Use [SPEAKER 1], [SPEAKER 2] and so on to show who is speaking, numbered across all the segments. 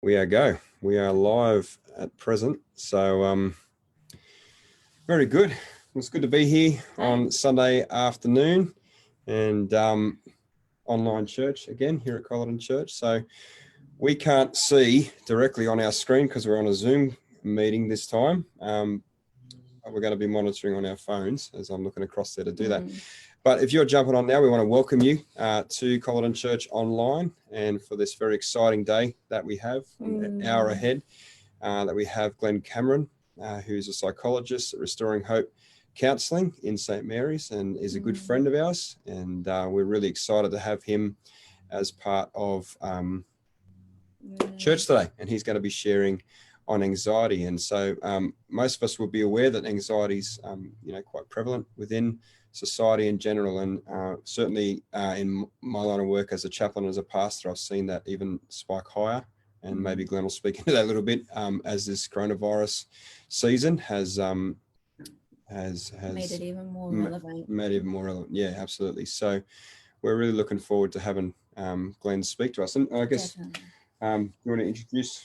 [SPEAKER 1] We are go. We are live at present. So very good. It's good to be here on Sunday afternoon and online church again here at Culloden Church. So we can't see directly on our screen because we're on a Zoom meeting this time. We're going to be monitoring on our phones as I'm looking across there to do that. But if you're jumping on now, we want to welcome you to Culloden Church online and for this very exciting day that we have, an hour ahead, that we have Glenn Cameron, who's a psychologist at Restoring Hope Counselling in St. Mary's and is a good friend of ours. And we're really excited to have him as part of church today. And he's going to be sharing on anxiety. And so most of us will be aware that anxiety is, quite prevalent within society in general. And certainly in my line of work as a chaplain, as a pastor, I've seen that even spike higher. And maybe Glenn will speak into that a little bit as this coronavirus season has made
[SPEAKER 2] it even more relevant.
[SPEAKER 1] Made it even more relevant. Yeah, absolutely. So we're really looking forward to having Glenn speak to us. And I guess you want to introduce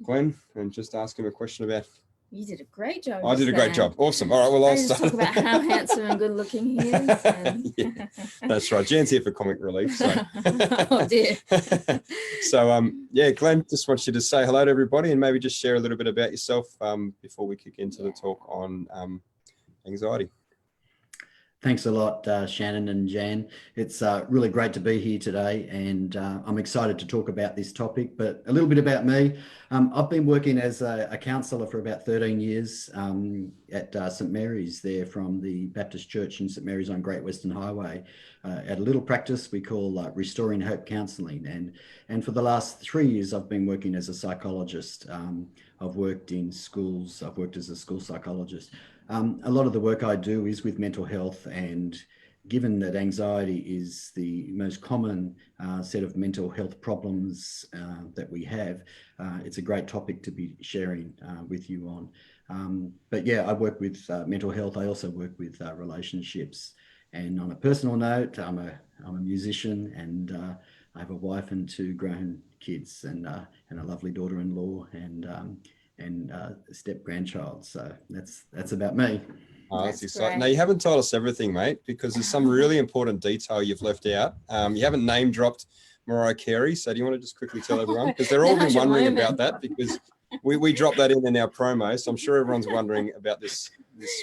[SPEAKER 1] Glenn and just ask him a question about.
[SPEAKER 2] You did a great job.
[SPEAKER 1] I did a great job. Awesome. All right. Well, I'll start.
[SPEAKER 2] Talk about how handsome and good looking he is.
[SPEAKER 1] Yeah, that's right. Jan's here for comic relief. So.
[SPEAKER 2] Oh dear.
[SPEAKER 1] So, Glenn, just wants you to say hello to everybody and maybe just share a little bit about yourself before we kick into the talk on anxiety.
[SPEAKER 3] Thanks a lot, Shannon and Jan. It's really great to be here today, and I'm excited to talk about this topic. But a little bit about me. I've been working as a counsellor for about 13 years at St. Mary's there from the Baptist Church in St. Mary's on Great Western Highway. At a little practice we call Restoring Hope Counselling. And for the last 3 years, I've been working as a psychologist. I've worked in schools. I've worked as a school psychologist. A lot of the work I do is with mental health, and given that anxiety is the most common set of mental health problems that we have, it's a great topic to be sharing with you on. But yeah, I work with mental health. I also work with relationships. And on a personal note, I'm a musician, and I have a wife and 2 grown kids, and a lovely daughter-in-law, and step-grandchild. So that's about me.
[SPEAKER 1] Oh, that's exciting. Now, you haven't told us everything, mate, because there's some really important detail you've left out. You haven't name dropped Mariah Carey. So do you want to just quickly tell everyone? Because they're all been wondering about that, because we dropped that in our promo. So I'm sure everyone's wondering about this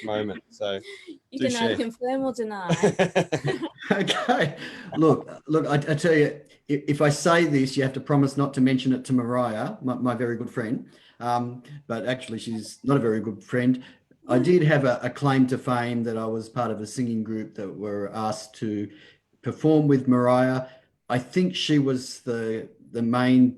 [SPEAKER 1] moment. So
[SPEAKER 2] you can either confirm or deny.
[SPEAKER 3] Okay. Look, I tell you, if I say this, you have to promise not to mention it to Mariah, my very good friend. But actually, she's not a very good friend. I did have a claim to fame that I was part of a singing group that were asked to perform with Mariah. I think she was the main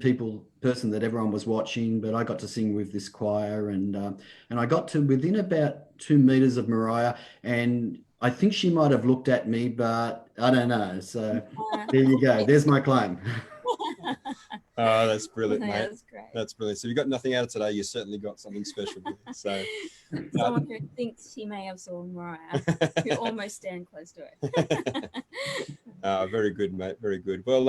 [SPEAKER 3] person that everyone was watching, but I got to sing with this choir, and I got to within about 2 meters of Mariah, and I think she might have looked at me, but I don't know. So there you go. There's my claim.
[SPEAKER 1] Oh, that's brilliant, mate.
[SPEAKER 2] That's great.
[SPEAKER 1] That's brilliant. So if you got nothing out of today, you certainly got something special. So
[SPEAKER 2] someone who thinks he may have saw Mariah, who almost stand close to it.
[SPEAKER 1] Very good, mate. Very good. Well,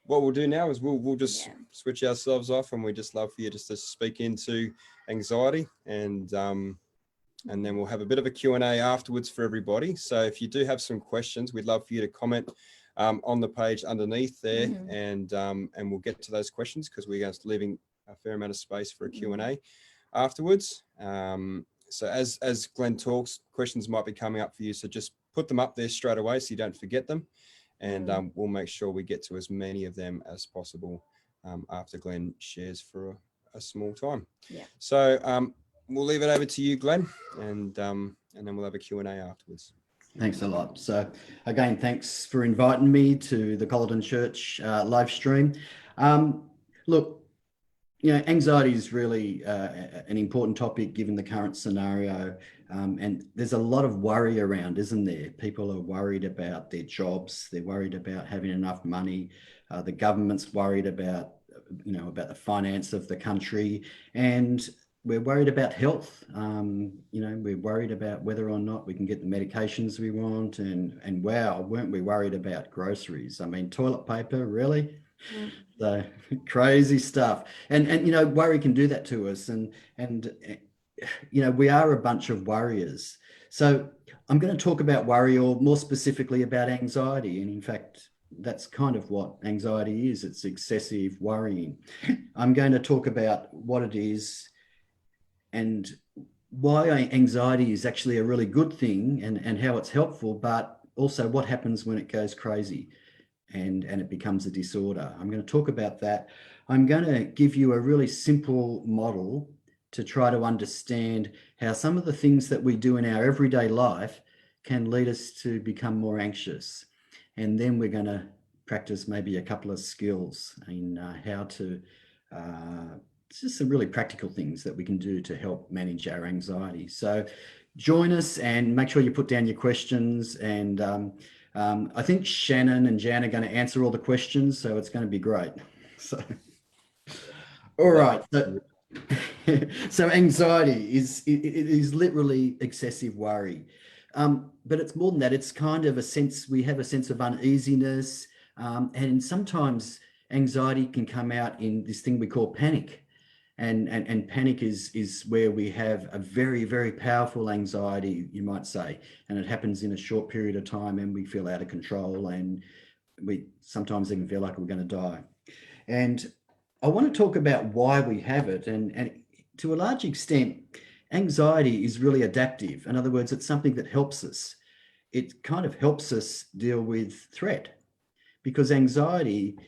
[SPEAKER 1] what we'll do now is we'll just switch ourselves off, and we just love for you just to speak into anxiety, and then we'll have a bit of a Q&A afterwards for everybody. So if you do have some questions, we'd love for you to comment on the page underneath there, and we'll get to those questions because we're just leaving a fair amount of space for a Q&A afterwards. So as Glenn talks, questions might be coming up for you, so just put them up there straight away so you don't forget them, and we'll make sure we get to as many of them as possible after Glenn shares for a small time.
[SPEAKER 2] Yeah.
[SPEAKER 1] So we'll leave it over to you, Glenn, and then we'll have a Q&A afterwards.
[SPEAKER 3] Thanks a lot. So again, thanks for inviting me to the Culloden Church live stream. Look, anxiety is really an important topic given the current scenario, and there's a lot of worry around, isn't there? People are worried about their jobs. They're worried about having enough money. The government's worried about the finance of the country, and we're worried about health. We're worried about whether or not we can get the medications we want, and wow, weren't we worried about groceries? I mean, toilet paper, really?
[SPEAKER 2] Mm.
[SPEAKER 3] So crazy stuff. And you know, worry can do that to us. And you know, we are a bunch of worriers. So I'm going to talk about worry, or more specifically about anxiety. And in fact, that's kind of what anxiety is. It's excessive worrying. I'm going to talk about what it is and why anxiety is actually a really good thing, and how it's helpful, but also what happens when it goes crazy and it becomes a disorder. I'm going to talk about that. I'm going to give you a really simple model to try to understand how some of the things that we do in our everyday life can lead us to become more anxious. And then we're going to practice maybe a couple of skills in how to, just some really practical things that we can do to help manage our anxiety. So join us and make sure you put down your questions. And I think Shannon and Jan are going to answer all the questions, so it's going to be great. So, all right. So anxiety is literally excessive worry, but it's more than that. It's kind of a sense, we have a sense of uneasiness, and sometimes anxiety can come out in this thing we call panic. And panic is where we have a very, very powerful anxiety, you might say, and it happens in a short period of time, and we feel out of control, and we sometimes even feel like we're going to die. And I want to talk about why we have it, and to a large extent, anxiety is really adaptive. In other words, it's something that helps us. It kind of helps us deal with threat, because anxiety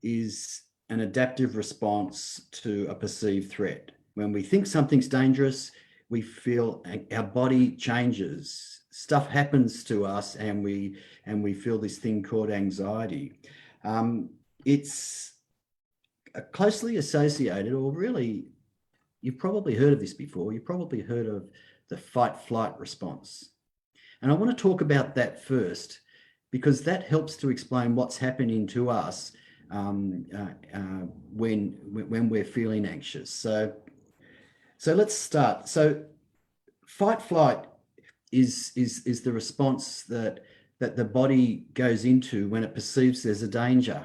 [SPEAKER 3] is an adaptive response to a perceived threat. When we think something's dangerous, we feel our body changes. Stuff happens to us, and we feel this thing called anxiety. It's closely associated, or really, you've probably heard of this before. You've probably heard of the fight-flight response. And I want to talk about that first, because that helps to explain what's happening to us when we're feeling anxious. So let's start. So fight flight is the response that the body goes into when it perceives there's a danger.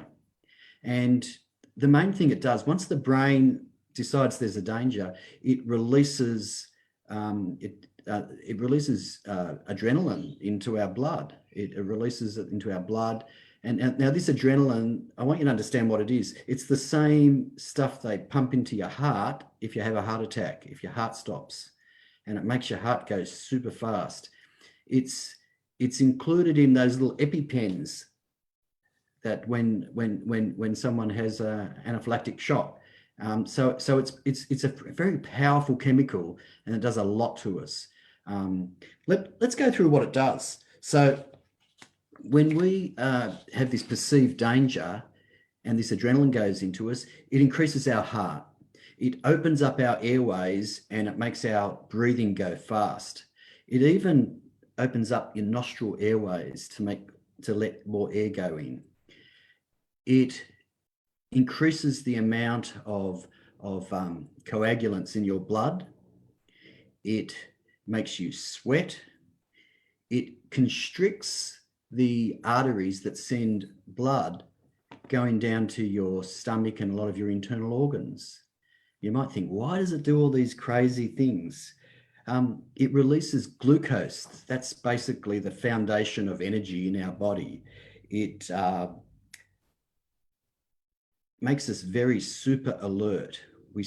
[SPEAKER 3] And the main thing it does, once the brain decides there's a danger, it releases adrenaline into our blood. It releases it into our blood. And now this adrenaline, I want you to understand what it is. It's the same stuff they pump into your heart if you have a heart attack, if your heart stops, and it makes your heart go super fast. It's included in those little EpiPens that when someone has an anaphylactic shock. So it's a very powerful chemical, and it does a lot to us. Let's go through what it does. So when we have this perceived danger and this adrenaline goes into us, it increases our heart. It opens up our airways, and it makes our breathing go fast. It even opens up your nostril airways to let more air go in. It increases the amount of coagulants in your blood. It makes you sweat. It constricts the arteries that send blood going down to your stomach and a lot of your internal organs. You might think, why does it do all these crazy things? It releases glucose. That's basically the foundation of energy in our body. It makes us very super alert. We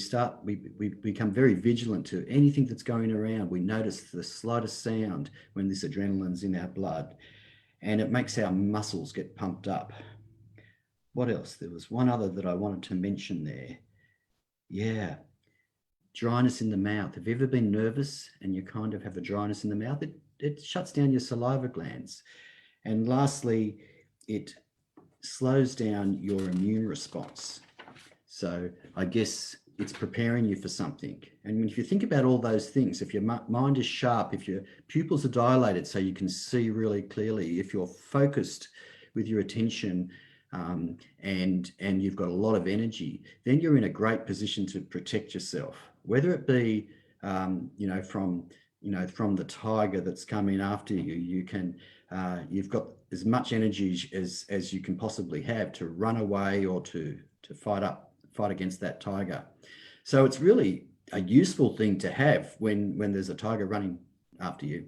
[SPEAKER 3] become very vigilant to anything that's going around. We notice the slightest sound when this adrenaline's in our blood, and it makes our muscles get pumped up. What else? There was one other that I wanted to mention there. Yeah, dryness in the mouth. Have you ever been nervous and you kind of have a dryness in the mouth? It shuts down your saliva glands. And lastly, it slows down your immune response. So I guess it's preparing you for something. And if you think about all those things, if your mind is sharp, if your pupils are dilated so you can see really clearly, if you're focused with your attention, and you've got a lot of energy, then you're in a great position to protect yourself, whether it be from the tiger that's coming after you. You can you've got as much energy as you can possibly have to run away or to fight against that tiger. So it's really a useful thing to have when there's a tiger running after you.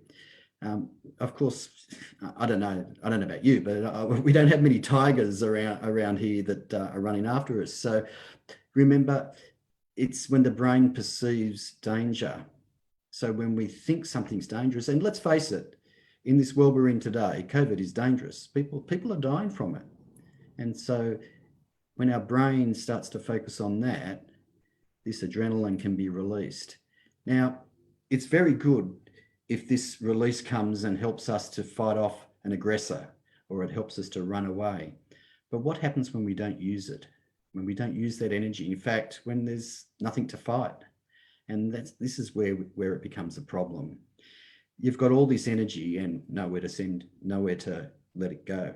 [SPEAKER 3] Of course, I don't know about you, but we don't have many tigers around here that are running after us. So remember, it's when the brain perceives danger. So when we think something's dangerous, and let's face it, in this world we're in today, COVID is dangerous. People are dying from it. And so when our brain starts to focus on that, this adrenaline can be released. Now, it's very good if this release comes and helps us to fight off an aggressor, or it helps us to run away. But what happens when we don't use it? When we don't use that energy? In fact, when there's nothing to fight. And this is where it becomes a problem. You've got all this energy and nowhere to send, nowhere to let it go.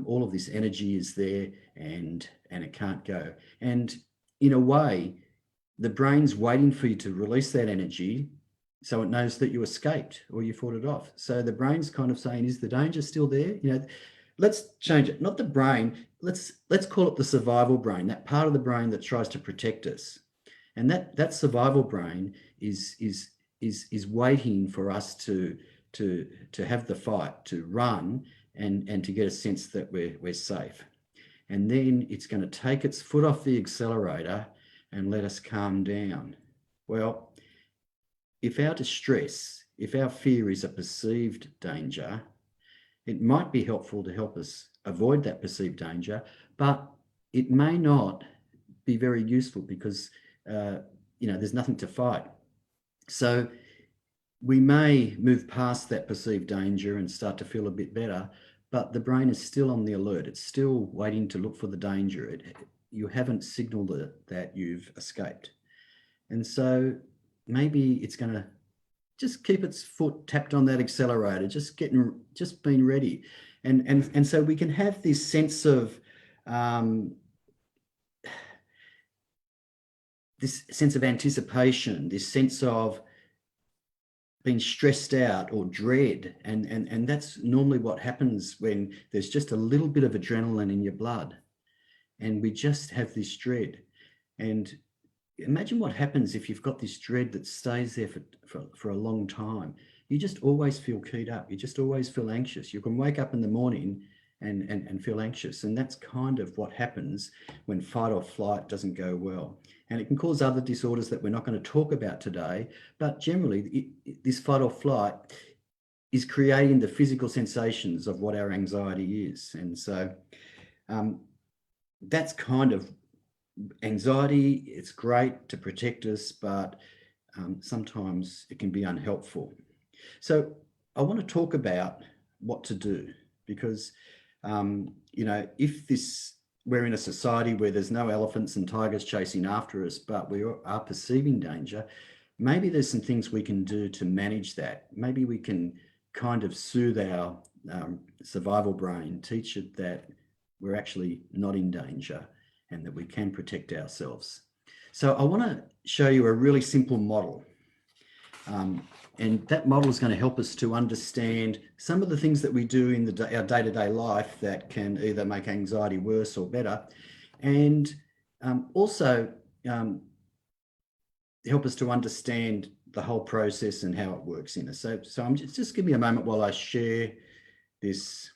[SPEAKER 3] All of this energy is there and it can't go. And in a way, the brain's waiting for you to release that energy so it knows that you escaped or you fought it off. So the brain's kind of saying, is the danger still there? Let's change it. Not the brain. Let's call it the survival brain, that part of the brain that tries to protect us. And that survival brain is waiting for us to have the fight, to run and to get a sense that we're safe. And then it's going to take its foot off the accelerator and let us calm down. Well, if our distress, if our fear is a perceived danger, it might be helpful to help us avoid that perceived danger, but it may not be very useful because there's nothing to fight. So we may move past that perceived danger and start to feel a bit better, but the brain is still on the alert. It's still waiting to look for the danger. You haven't signaled it that you've escaped. And so maybe it's going to just keep its foot tapped on that accelerator, just being ready. And so we can have this sense of anticipation, this sense of being stressed out or dread. And that's normally what happens when there's just a little bit of adrenaline in your blood. And we just have this dread. And imagine what happens if you've got this dread that stays there for a long time. You just always feel keyed up. You just always feel anxious. You can wake up in the morning and feel anxious. And that's kind of what happens when fight or flight doesn't go well. And it can cause other disorders that we're not going to talk about today. But generally, this fight or flight is creating the physical sensations of what our anxiety is. And so that's kind of anxiety. It's great to protect us, but sometimes it can be unhelpful. So I want to talk about what to do, because if we're in a society where there's no elephants and tigers chasing after us, but we are perceiving danger, maybe there's some things we can do to manage that. Maybe we can kind of soothe our survival brain, teach it that we're actually not in danger and that we can protect ourselves. So I want to show you a really simple model. And that model is going to help us to understand some of the things that we do in our day-to-day life that can either make anxiety worse or better, and also help us to understand the whole process and how it works in us. So I'm just give me a moment while I share this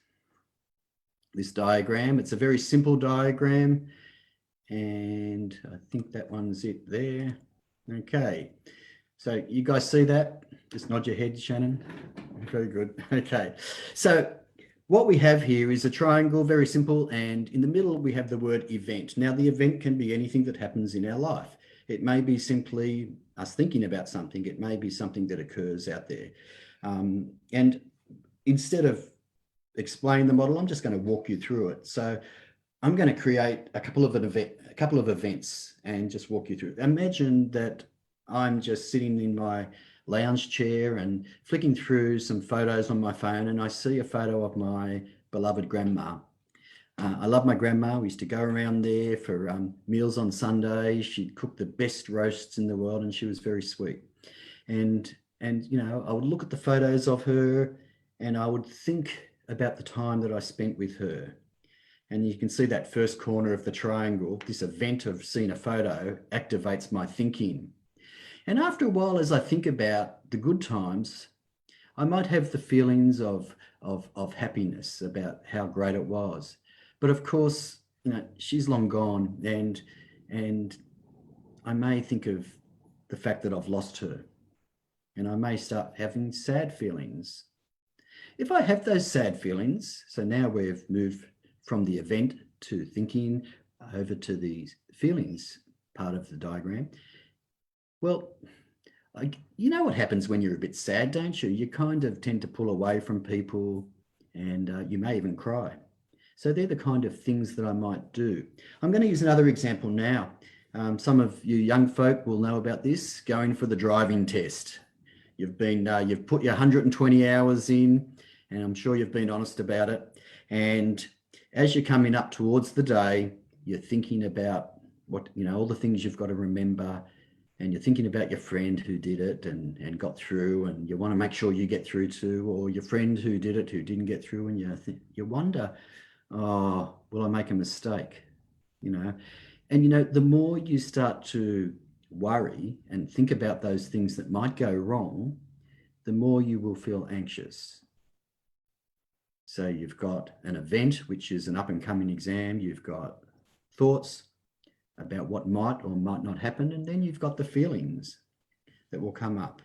[SPEAKER 3] diagram. It's a very simple diagram, and I think that one's it there. Okay, so you guys see that? Just nod your head, Shannon. Very good. Okay, so what we have here is a triangle, very simple, and in the middle we have the word event. Now the event can be anything that happens in our life. It may be simply us thinking about something. It may be something that occurs out there. And instead of explaining the model, I'm just going to walk you through it. So I'm going to create a couple of events and just walk you through it. Imagine that I'm just sitting in my lounge chair and flicking through some photos on my phone, and I see a photo of my beloved grandma. I love my grandma. We used to go around there for meals on Sunday. She'd cook the best roasts in the world, and she was very sweet. And I would look at the photos of her, and I would think about the time that I spent with her. And you can see that first corner of the triangle. This event of seeing a photo activates my thinking. And after a while, as I think about the good times, I might have the feelings of happiness about how great it was. But of course, she's long gone, and I may think of the fact that I've lost her, and I may start having sad feelings. If I have those sad feelings, so now we've moved from the event to thinking over to the feelings part of the diagram. Well, you know what happens when you're a bit sad, don't you? You kind of tend to pull away from people, and you may even cry. So they're the kind of things that I might do. I'm going to use another example now. Some of you young folk will know about this, going for the driving test. You've put your 120 hours in, and I'm sure you've been honest about it. And as you're coming up towards the day, you're thinking about all the things you've got to remember, and you're thinking about your friend who did it and got through, and you want to make sure you get through too, or your friend who did it who didn't get through, and you wonder, oh, will I make a mistake? And the more you start to worry and think about those things that might go wrong, the more you will feel anxious. So you've got an event, which is an up and coming exam. You've got thoughts about what might or might not happen. And then you've got the feelings that will come up.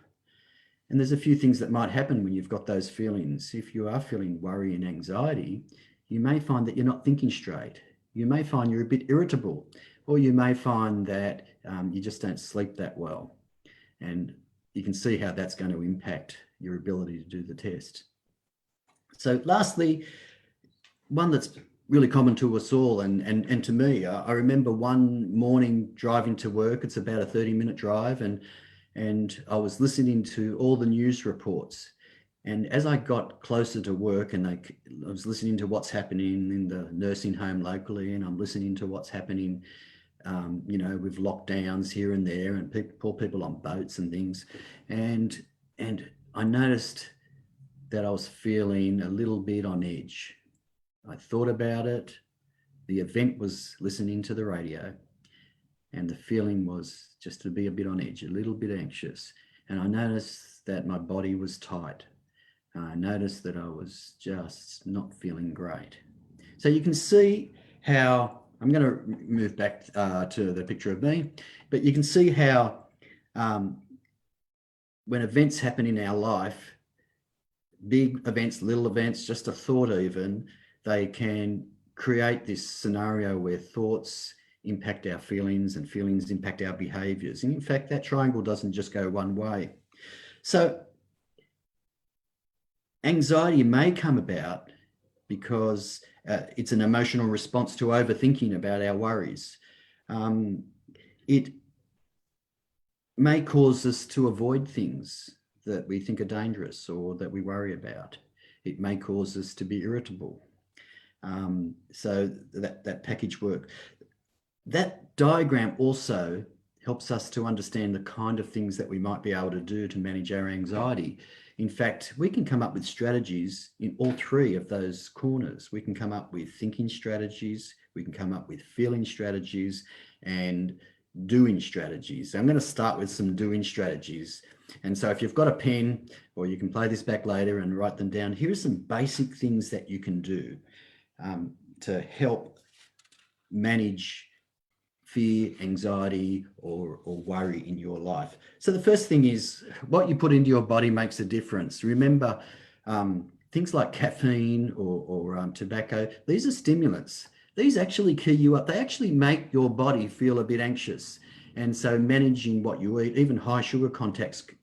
[SPEAKER 3] And there's a few things that might happen when you've got those feelings. If you are feeling worry and anxiety, you may find that you're not thinking straight. You may find you're a bit irritable, or you may find that you just don't sleep that well. And you can see how that's going to impact your ability to do the test. So lastly, one that's really common to us all and to me, I remember one morning driving to work. It's about a 30-minute drive, and I was listening to all the news reports. And as I got closer to work, and I was listening to what's happening in the nursing home locally, and I'm listening to what's happening, with lockdowns here and there, and poor people on boats and things. And I noticed that I was feeling a little bit on edge. I thought about it. The event was listening to the radio, and the feeling was just to be a bit on edge, a little bit anxious. And I noticed that my body was tight. I noticed that I was just not feeling great. So you can see how, I'm going to move back to the picture of me, but you can see how when events happen in our life, big events, little events, just a thought even, they can create this scenario where thoughts impact our feelings and feelings impact our behaviors. And in fact, that triangle doesn't just go one way. So anxiety may come about because it's an emotional response to overthinking about our worries. It may cause us to avoid things that we think are dangerous or that we worry about. It may cause us to be irritable. So that package work. That diagram also helps us to understand the kind of things that we might be able to do to manage our anxiety. In fact, we can come up with strategies in all three of those corners. We can come up with thinking strategies, we can come up with feeling strategies, and doing strategies. I'm going to start with some doing strategies. And so if you've got a pen, or you can play this back later and write them down, here are some basic things that you can do to help manage fear, anxiety, or worry in your life. So the first thing is, what you put into your body makes a difference. Remember, things like caffeine or tobacco, these are stimulants. These actually key you up. They actually make your body feel a bit anxious. And so managing what you eat, even high sugar content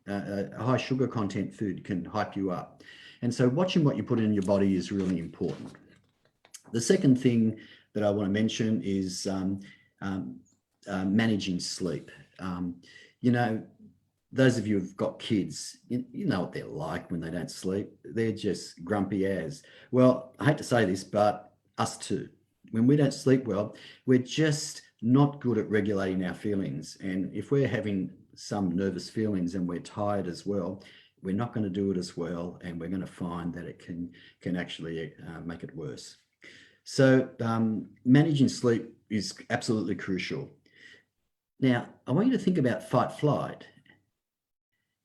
[SPEAKER 3] food can hype you up. And so watching what you put in your body is really important. The second thing that I want to mention is managing sleep. Those of you who've got kids, you know what they're like when they don't sleep. They're just grumpy as. Well, I hate to say this, but us too. When we don't sleep well, we're just not good at regulating our feelings. And if we're having some nervous feelings and we're tired as well, we're not going to do it as well, and we're going to find that it can actually make it worse. So managing sleep is absolutely crucial. Now, I want you to think about fight flight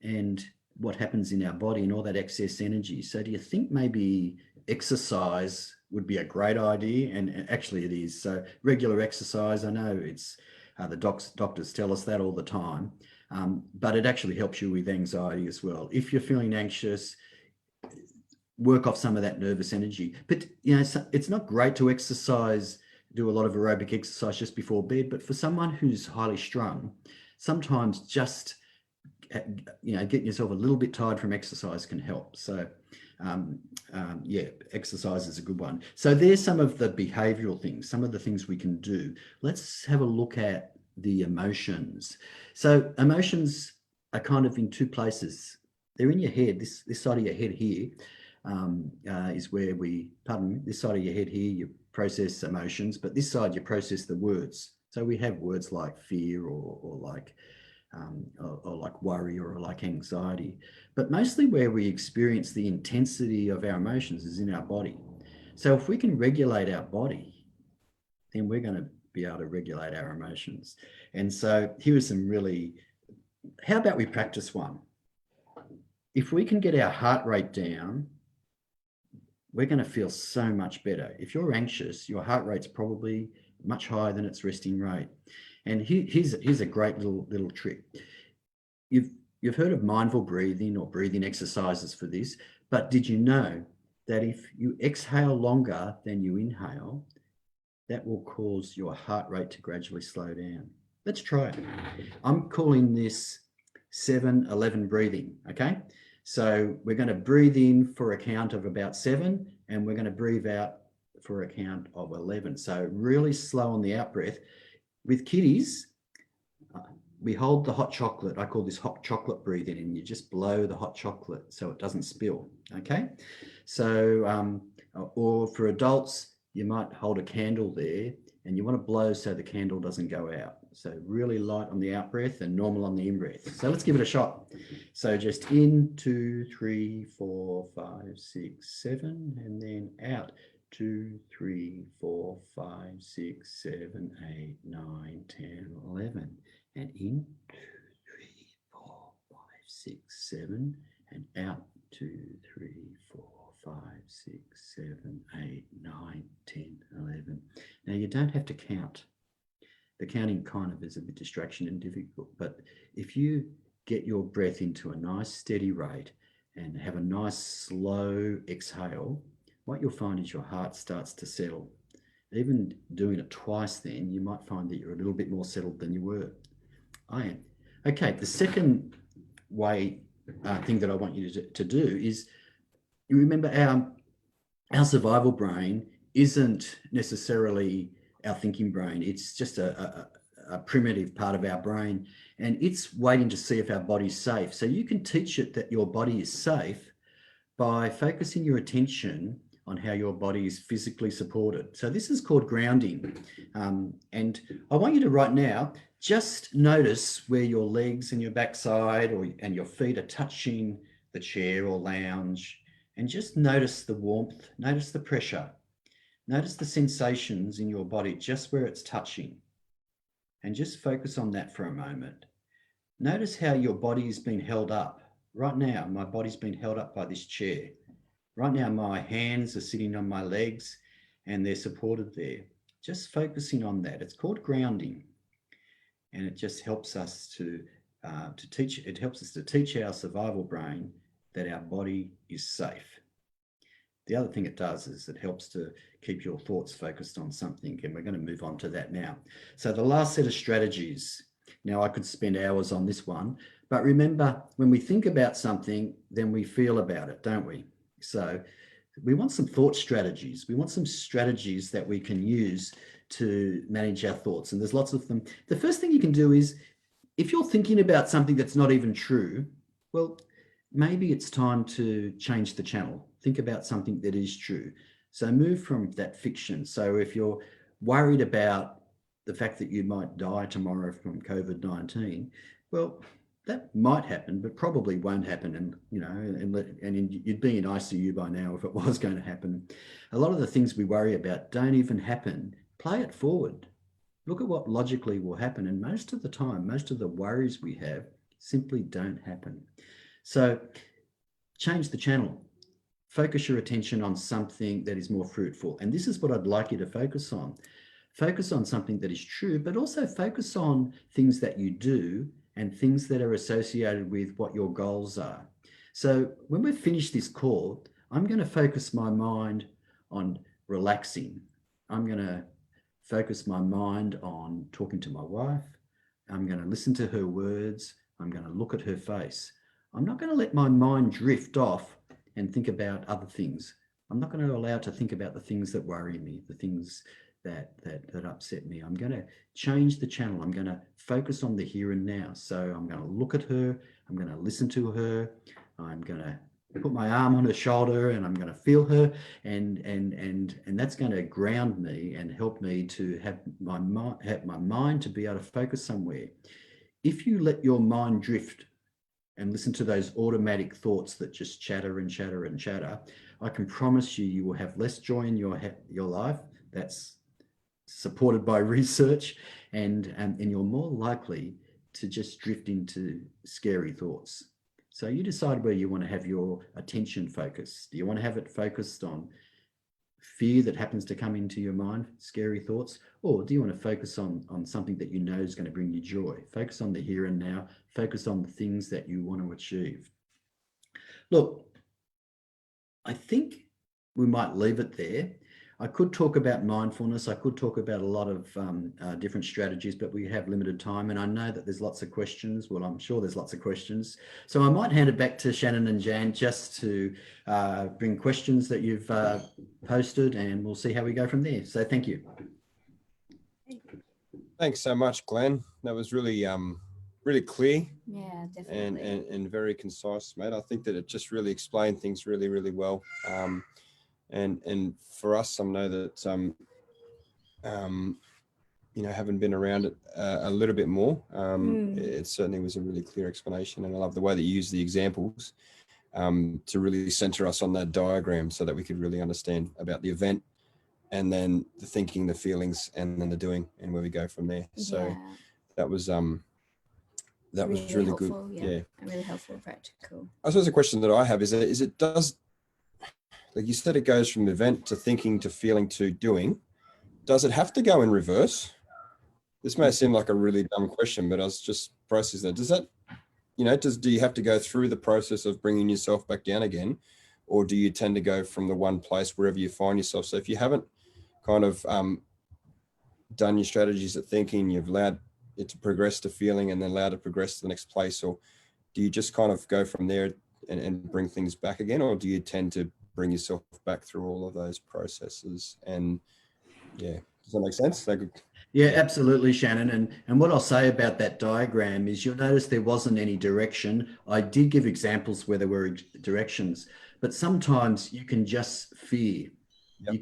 [SPEAKER 3] and what happens in our body and all that excess energy. So do you think maybe exercise would be a great idea? And actually it is. So regular exercise, I know it's the doctors tell us that all the time, but it actually helps you with anxiety as well. If you're feeling anxious, work off some of that nervous energy. But you know, it's not great to exercise, do a lot of aerobic exercise just before bed, but for someone who's highly strung, sometimes just getting yourself a little bit tired from exercise can help. So yeah, exercise is a good one. So there's some of the behavioral things, some of the things we can do. Let's have a look at the emotions. So emotions are kind of in two places. They're in your head. This side of your head here is where this side of your head here, you process emotions, but this side you process the words. So we have words like fear or like worry or like anxiety, but mostly where we experience the intensity of our emotions is in our body. So if we can regulate our body, then we're going to be able to regulate our emotions. And so here are some how about we practice one? If we can get our heart rate down, we're going to feel so much better. If you're anxious, your heart rate's probably much higher than its resting rate. And here's a great little trick. You've heard of mindful breathing or breathing exercises for this, but did you know that if you exhale longer than you inhale, that will cause your heart rate to gradually slow down? Let's try it. I'm calling this 7-11 breathing, okay? So we're going to breathe in for a count of about 7, and we're going to breathe out for a count of 11. So really slow on the out breath. With kiddies, we hold the hot chocolate. I call this hot chocolate breathing, and you just blow the hot chocolate so it doesn't spill, okay? So, or for adults, you might hold a candle there, and you want to blow so the candle doesn't go out. So really light on the out breath and normal on the in breath. So let's give it a shot. So just in, 2, 3, 4, 5, 6, 7, and then out. 2, 3, 4, 5, 6, 7, 8, 9, 10, 11. And in, 2, 3, 4, 5, 6, 7, and out. 2, 3, 4, 5, 6, 7, 8, 9, 10, 11. Now you don't have to count. The counting kind of is a bit distraction and difficult, but if you get your breath into a nice steady rate and have a nice slow exhale, what you'll find is your heart starts to settle. Even doing it twice, then you might find that you're a little bit more settled than you were. I am. Okay, the second thing that I want you to do is, you remember our survival brain isn't necessarily our thinking brain. It's just a primitive part of our brain, and it's waiting to see if our body's safe. So you can teach it that your body is safe by focusing your attention on how your body is physically supported. So this is called grounding. And I want you to right now, just notice where your legs and your backside and your feet are touching the chair or lounge, and just notice the warmth, notice the pressure, notice the sensations in your body, just where it's touching, and just focus on that for a moment. Notice how your body is being held up. Right now, my body's been held up by this chair. Right now, my hands are sitting on my legs and they're supported there. Just focusing on that. It's called grounding. And it just helps us to teach our survival brain that our body is safe. The other thing it does is it helps to keep your thoughts focused on something, and we're going to move on to that now. So the last set of strategies. Now, I could spend hours on this one, but remember, when we think about something, then we feel about it, don't we? So we want some thought strategies. We want some strategies that we can use to manage our thoughts, and there's lots of them. The first thing you can do is, if you're thinking about something that's not even true, well, maybe it's time to change the channel. Think about something that is true. So move from that fiction. So if you're worried about the fact that you might die tomorrow from COVID-19, well, that might happen, but probably won't happen. And, you know, you'd be in ICU by now if it was going to happen. A lot of the things we worry about don't even happen. Play it forward. Look at what logically will happen. And most of the time, most of the worries we have simply don't happen. So change the channel. Focus your attention on something that is more fruitful. And this is what I'd like you to focus on. Focus on something that is true, but also focus on things that you do and things that are associated with what your goals are. So when we've finished this call, I'm going to focus my mind on relaxing. I'm going to focus my mind on talking to my wife. I'm going to listen to her words. I'm going to look at her face. I'm not going to let my mind drift off and think about other things. I'm not going to allow it to think about the things that worry me, the things that upset me. I'm going to change the channel. I'm going to focus on the here and now. So I'm going to look at her. I'm going to listen to her. I'm going to put my arm on her shoulder and I'm going to feel her, and that's going to ground me and help me to have my mind to be able to focus somewhere. If you let your mind drift and listen to those automatic thoughts that just chatter and chatter and chatter, I can promise you, you will have less joy in your life. That's supported by research, and you're more likely to just drift into scary thoughts. So you decide where you want to have your attention focused. Do you want to have it focused on fear that happens to come into your mind, scary thoughts, or do you want to focus on something that you know is going to bring you joy? Focus on the here and now, focus on the things that you want to achieve. Look, I think we might leave it there. I could talk about mindfulness. I could talk about a lot of different strategies, but we have limited time. And I know that there's lots of questions. Well, I'm sure there's lots of questions. So I might hand it back to Shannon and Jan just to bring questions that you've posted, and we'll see how we go from there. So thank you.
[SPEAKER 1] Thanks so much, Glenn. That was really, really clear.
[SPEAKER 2] Yeah, definitely.
[SPEAKER 1] And very concise, mate. I think that it just really explained things really, really well. And for us, I know that, you know, having been around it a little bit more, it certainly was a really clear explanation. And I love the way that you use the examples to really center us on that diagram so that we could really understand about the event and then the thinking, the feelings, and then the doing, and where we go from there. So that was really
[SPEAKER 2] helpful,
[SPEAKER 1] good. Yeah.
[SPEAKER 2] And really helpful and practical.
[SPEAKER 1] I suppose the question that I have is it does, like you said, it goes from event to thinking to feeling to doing. Does it have to go in reverse? This may seem like a really dumb question, but I was just processing that. Does that, you know, do you have to go through the process of bringing yourself back down again? Or do you tend to go from the one place wherever you find yourself? So if you haven't kind of done your strategies at thinking, you've allowed it to progress to feeling and then allowed to progress to the next place, or do you just kind of go from there and bring things back again? Or do you tend to bring yourself back through all of those processes? And yeah, does that make sense?
[SPEAKER 3] Yeah, absolutely, Shannon. And what I'll say about that diagram is you'll notice there wasn't any direction. I did give examples where there were directions, but sometimes you can just fear. Yep.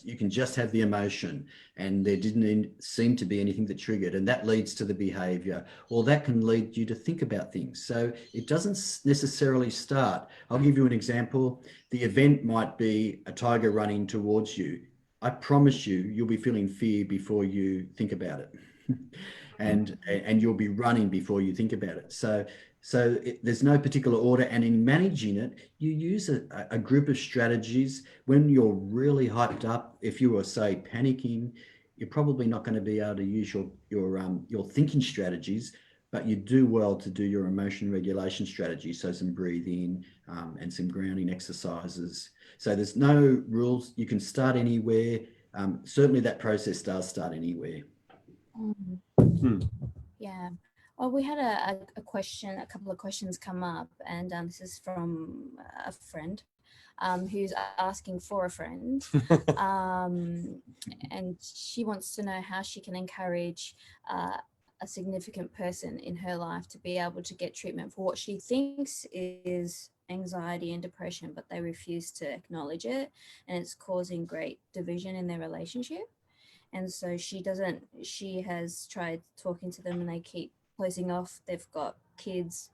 [SPEAKER 3] You can just have the emotion, and there didn't seem to be anything that triggered, and that leads to the behavior, or that can lead you to think about things. So it doesn't necessarily start. I'll give you an example. The event might be a tiger running towards you. I promise you, you'll be feeling fear before you think about it. and you'll be running before you think about it. So there's no particular order. And in managing it, you use a group of strategies. When you're really hyped up, if you were, say, panicking, you're probably not going to be able to use your thinking strategies, but you do well to do your emotion regulation strategy. So some breathing and some grounding exercises. So there's no rules. You can start anywhere. Certainly that process does start anywhere.
[SPEAKER 2] Yeah. Well, we had a couple of questions come up, and this is from a friend who's asking for a friend. And she wants to know how she can encourage a significant person in her life to be able to get treatment for what she thinks is anxiety and depression, but they refuse to acknowledge it, and it's causing great division in their relationship. And so she has tried talking to them, and they keep closing off. They've got kids,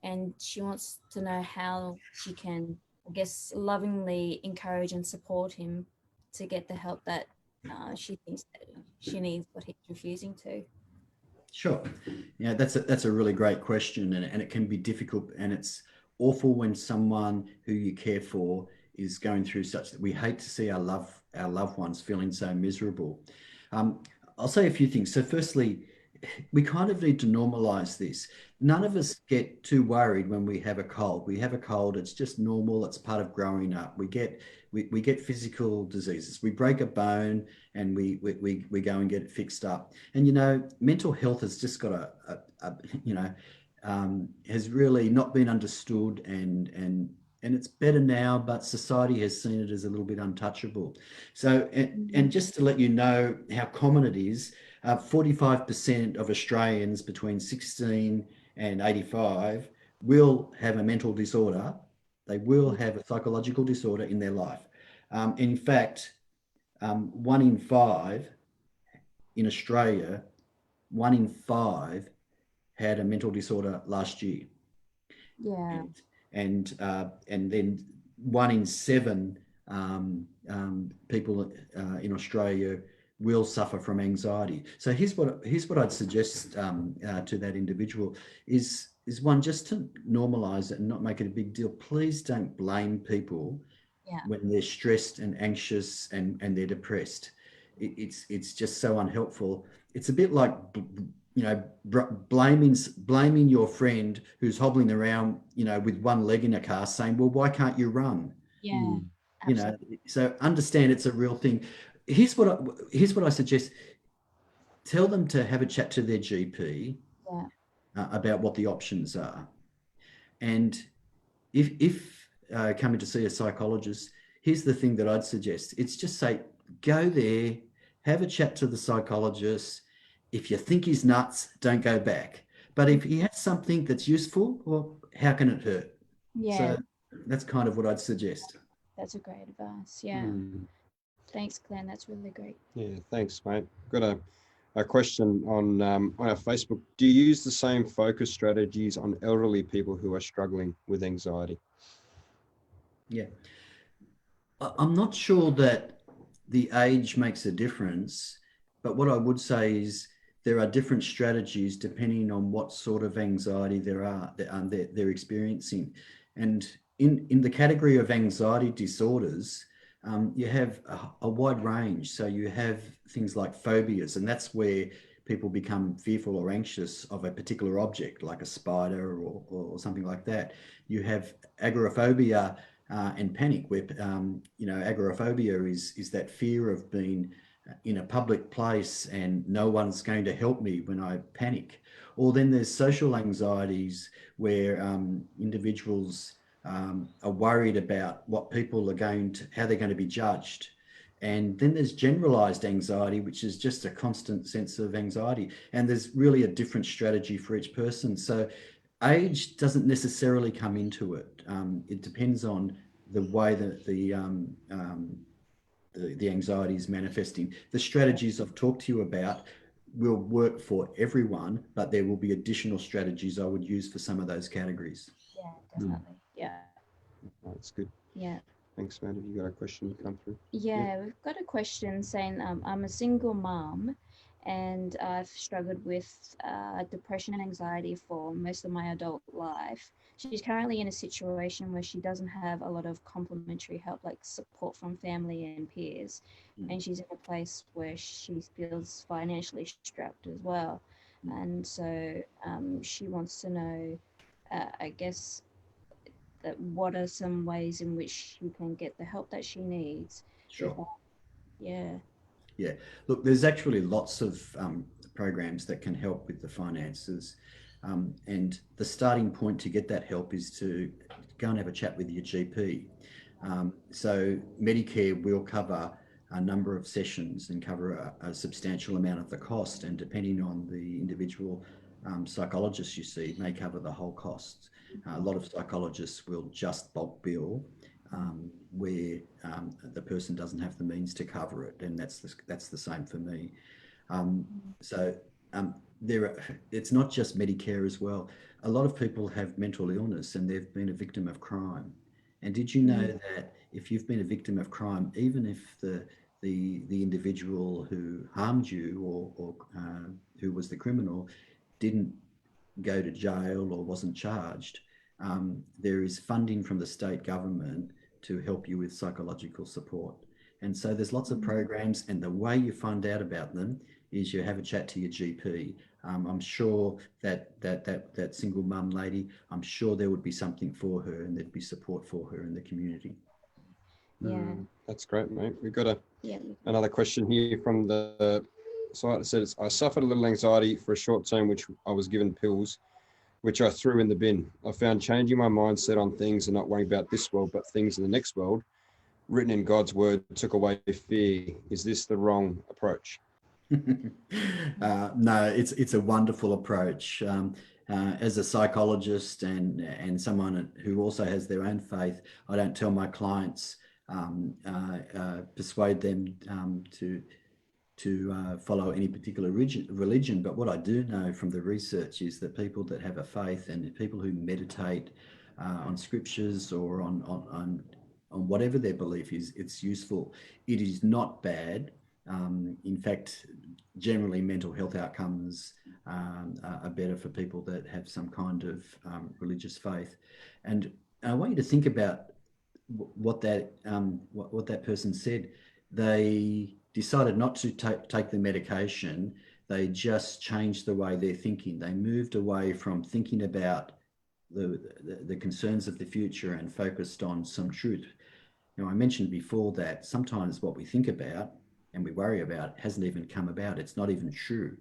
[SPEAKER 2] and she wants to know how she can, I guess, lovingly encourage and support him to get the help that she thinks that she needs, but he's refusing to.
[SPEAKER 3] Sure. Yeah, that's a really great question, and it can be difficult, and it's awful when someone who you care for is going through such that we hate to see our loved ones feeling so miserable. I'll say a few things. So firstly, we kind of need to normalize this. None of us get too worried when we have a cold. We have a cold, it's just normal, it's part of growing up. We get physical diseases. We break a bone and we go and get it fixed up. And mental health has just got has really not been understood, and it's better now, but society has seen it as a little bit untouchable. So, and just to let you know how common it is, 45% of Australians between 16 and 85 will have a mental disorder. They will have a psychological disorder in their life. In fact, 1 in 5 in Australia, 1 in 5 had a mental disorder last year.
[SPEAKER 2] Yeah.
[SPEAKER 3] And then 1 in 7 people in Australia will suffer from anxiety. So here's what I'd suggest to that individual is one, just to normalize it and not make it a big deal. Please don't blame people when they're stressed and anxious and they're depressed. It's just so unhelpful. It's a bit like blaming your friend who's hobbling around with one leg in a car, saying, well, why can't you run?
[SPEAKER 2] Yeah.
[SPEAKER 3] So understand it's a real thing. Here's what I suggest. Tell them to have a chat to their GP about what the options are. And if coming to see a psychologist, here's the thing that I'd suggest. It's just say, go there, have a chat to the psychologist. If you think he's nuts, don't go back. But if he has something that's useful, well, how can it hurt?
[SPEAKER 2] Yeah.
[SPEAKER 3] So that's kind of what I'd suggest.
[SPEAKER 2] That's a great advice. Yeah. Thanks, Glenn. That's really great.
[SPEAKER 1] Yeah, thanks, mate. Got a question on our Facebook. Do you use the same focus strategies on elderly people who are struggling with anxiety?
[SPEAKER 3] Yeah. I'm not sure that the age makes a difference, but what I would say is there are different strategies depending on what sort of anxiety they're experiencing. And in the category of anxiety disorders, you have a wide range. So you have things like phobias, and that's where people become fearful or anxious of a particular object, like a spider or something like that. You have agoraphobia and panic, where agoraphobia is that fear of being in a public place and no one's going to help me when I panic. Or then there's social anxieties, where individuals are worried about what people are how they're going to be judged. And then there's generalized anxiety, which is just a constant sense of anxiety. And there's really a different strategy for each person. So age doesn't necessarily come into it. It depends on the way that the anxiety is manifesting. The strategies I've talked to you about will work for everyone, but there will be additional strategies I would use for some of those categories.
[SPEAKER 2] Yeah, definitely. Yeah.
[SPEAKER 1] That's good.
[SPEAKER 2] Yeah.
[SPEAKER 1] Thanks, man. Have you got a question come through?
[SPEAKER 2] Yeah, we've got a question saying, I'm a single mom and I've struggled with depression and anxiety for most of my adult life. She's currently in a situation where she doesn't have a lot of complementary help, like support from family and peers. And she's in a place where she feels financially strapped as well. And so she wants to know, I guess, that what are some ways in which she can get the help that she needs.
[SPEAKER 3] Sure.
[SPEAKER 2] Yeah.
[SPEAKER 3] Yeah. Look, there's actually lots of programs that can help with the finances. And the starting point to get that help is to go and have a chat with your GP. So Medicare will cover a number of sessions and cover a substantial amount of the cost. And depending on the individual psychologist you see, may cover the whole cost. A lot of psychologists will just bulk bill where the person doesn't have the means to cover it, and that's the same for me. So it's not just Medicare as well. A lot of people have mental illness and they've been a victim of crime. And did you know that if you've been a victim of crime, even if the individual who harmed you or who was the criminal didn't go to jail or wasn't charged, there is funding from the state government to help you with psychological support. And so there's lots of programs, and the way you find out about them is you have a chat to your GP. I'm sure that single mum lady, I'm sure there would be something for her, and there'd be support for her in the community.
[SPEAKER 2] Yeah.
[SPEAKER 1] That's great, mate. We've got
[SPEAKER 2] Yeah.
[SPEAKER 1] another question here from the site. It says, I suffered a little anxiety for a short term, which I was given pills, which I threw in the bin. I found changing my mindset on things and not worrying about this world, but things in the next world, written in God's word, took away fear. Is this the wrong approach?
[SPEAKER 3] No, it's a wonderful approach. As a psychologist and someone who also has their own faith, I don't tell my clients persuade them to follow any particular religion. But what I do know from the research is that people that have a faith and people who meditate on scriptures or on whatever their belief is, it's useful. It is not bad. In fact, generally mental health outcomes are better for people that have some kind of religious faith. And I want you to think about what that person said. They decided not to take the medication. They just changed the way they're thinking. They moved away from thinking about the concerns of the future and focused on some truth. Now, I mentioned before that sometimes what we think about and we worry about hasn't even come about. It's not even true.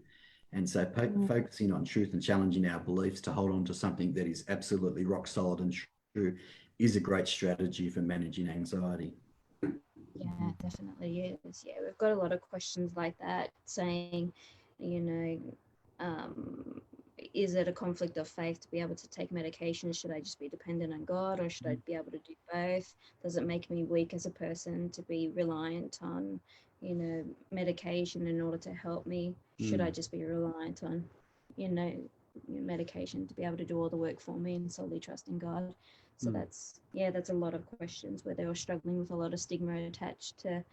[SPEAKER 3] And so focusing on truth and challenging our beliefs to hold on to something that is absolutely rock solid and true is a great strategy for managing anxiety.
[SPEAKER 2] Yeah, definitely is. Yeah, we've got a lot of questions like that saying, you know, is it a conflict of faith to be able to take medication? Should I just be dependent on God, or should I be able to do both? Does it make me weak as a person to be reliant on, you know, medication in order to help me? Should I just be reliant on, you know, medication to be able to do all the work for me and solely trust in God? So that's a lot of questions where they were struggling with a lot of stigma attached to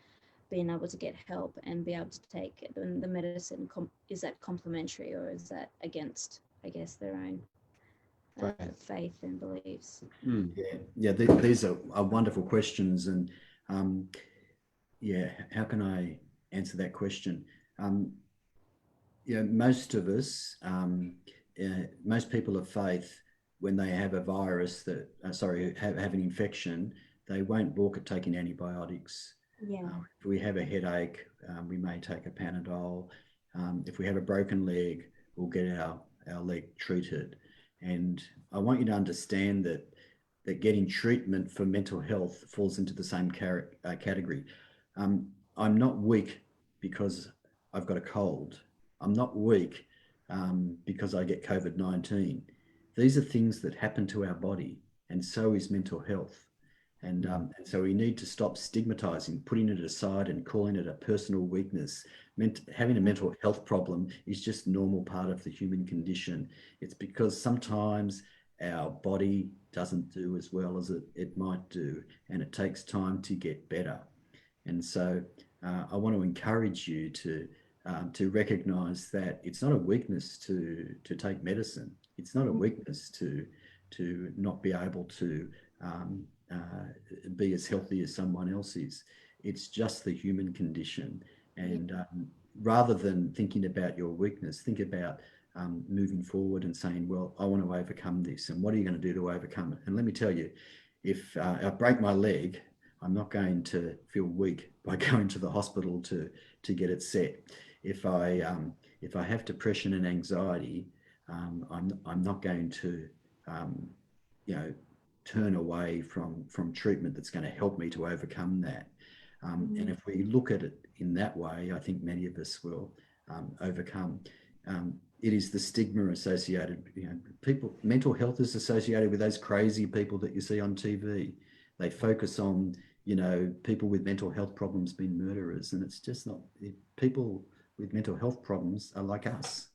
[SPEAKER 2] being able to get help and be able to take it. And the medicine, is that complementary or is that against, I guess, their own faith and beliefs?
[SPEAKER 3] These are wonderful questions. And how can I answer that question? Most of us, most people of faith, when they have a virus that, have an infection, they won't balk at taking antibiotics.
[SPEAKER 2] Yeah.
[SPEAKER 3] If we have a headache, we may take a Panadol. If we have a broken leg, we'll get our leg treated. And I want you to understand that getting treatment for mental health falls into the same category. I'm not weak because I've got a cold. I'm not weak because I get COVID-19. These are things that happen to our body, and so is mental health. And so we need to stop stigmatizing, putting it aside and calling it a personal weakness. Having a mental health problem is just a normal part of the human condition. It's because sometimes our body doesn't do as well as it might do, and it takes time to get better. And so I want to encourage you to recognize that it's not a weakness to take medicine. It's not a weakness to not be able to be as healthy as someone else is. It's just the human condition. And rather than thinking about your weakness, think about moving forward and saying, well, I want to overcome this. And what are you going to do to overcome it? And let me tell you, if I break my leg, I'm not going to feel weak by going to the hospital to get it set. If I have depression and anxiety, I'm not going to turn away from treatment that's going to help me to overcome that. And if we look at it in that way, I think many of us will overcome. It is the stigma associated. Mental health is associated with those crazy people that you see on TV. They focus on people with mental health problems being murderers, and it's just not. People with mental health problems are like us.